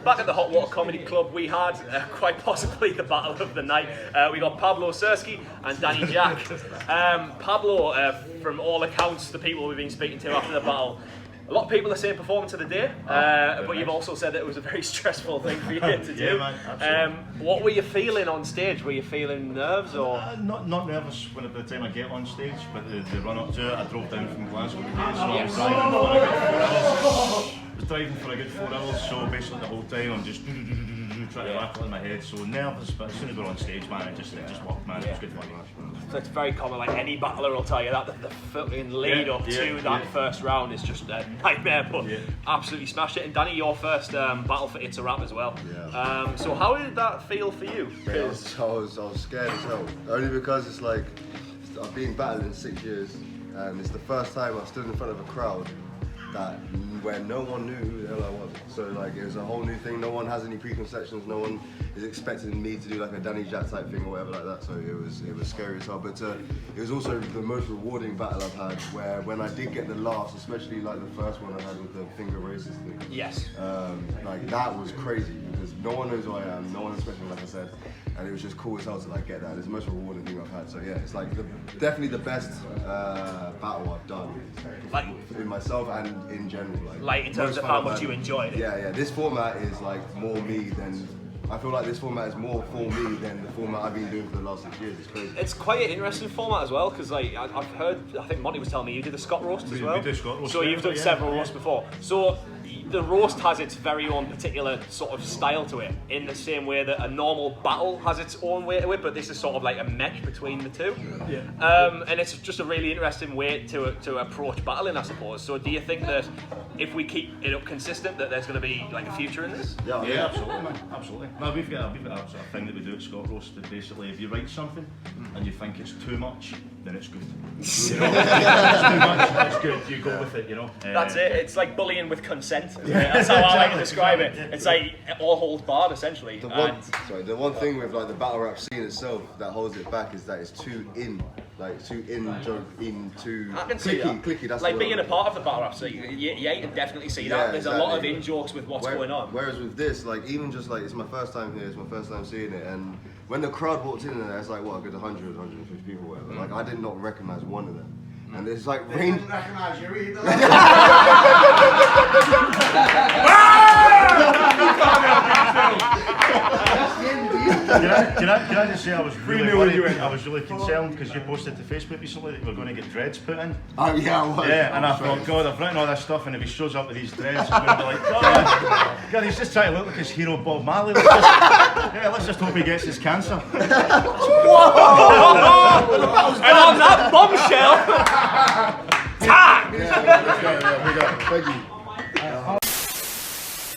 back at the Hot Water Comedy Club, we had quite possibly the battle of the night. We got Pablo Serski and Danny JAQQ. Pablo, from all accounts, the people we've been speaking to after the battle, a lot of people are saying performance of the day, but you've also said that it was a very stressful thing for you to do. Yeah, man, absolutely. What were you feeling on stage? Were you feeling nerves or? Not nervous by the time I get on stage, but the run up to it, I drove down from Glasgow today, so I was driving for a good 4 hours, so basically the whole time I'm just trying to rattle in my head, so nervous, but as soon as we're on stage, man, it just worked, man. It was good fun. So it's very common, like any battler will tell you that the fucking lead up to that first round is just a nightmare, but absolutely smashed it. And Danny, your first battle for It's a Wrap as well. Yeah. So how did that feel for you? I was scared as hell. Only because it's like, I've been battling 6 years, and it's the first time I stood in front of a crowd where no one knew who the hell I was. So like it was a whole new thing. No one has any preconceptions. No one is expecting me to do like a Danny JAQQ type thing or whatever like that. So it was scary as hell. But it was also the most rewarding battle I've had. Where when I did get the laughs, especially like the first one I had with the finger racist thing. Yes. Like that was crazy because no one knows who I am. No one expects me, like I said. And it was just cool as hell to like get that. It's the most rewarding thing I've had. So yeah, it's like definitely the best battle I've done, like in myself and in general. Like in terms of how much you enjoyed it. Yeah. This format is like more me than. I feel like this format is more for me than the format I've been doing for the last 6 years. It's crazy. It's quite an interesting format as well because like I've heard. I think Monty was telling me you did the Scott roast as well. We did Scott roast. So you've done several roasts before. So the roast has its very own particular sort of style to it, in the same way that a normal battle has its own way to it, but this is sort of like a mesh between the two. And it's just a really interesting way to approach battling, I suppose. So do you think that if we keep it up consistent, that there's going to be like a future in this? Yeah, absolutely, man, absolutely. No, we've got a sort of thing that we do at Scott Roast that basically, if you write something and you think it's too much, then it's good. If it's too much, it's good. You go with it, you know. That's it. It's like bullying with consent. That's how I like to describe it. It's like all holds barred, essentially. The one thing with like the battle rap scene itself that holds it back is that it's too in. Like too in joke, in too I can see clicky. That's like being a part of the battle rap. So you can definitely see that. There's exactly. a lot of in jokes with what's going on. Whereas with this, like even just like it's my first time here, it's my first time seeing it, and when the crowd walked in there, it's like what a good 100, 150 people, whatever. Like I did not recognize one of them, and it's like They didn't recognize you either. Can I just say I was really worried, I was really concerned because you posted to Facebook recently that you were going to get dreads put in. Oh yeah, I was. Yeah, and I thought, God, I've written all this stuff, and if he shows up with these dreads, I'm going to be like, God, he's just trying to look like his hero Bob Marley. Let's just hope he gets his cancer. Whoa! And on that bombshell, time! Yeah, we got. Thank you.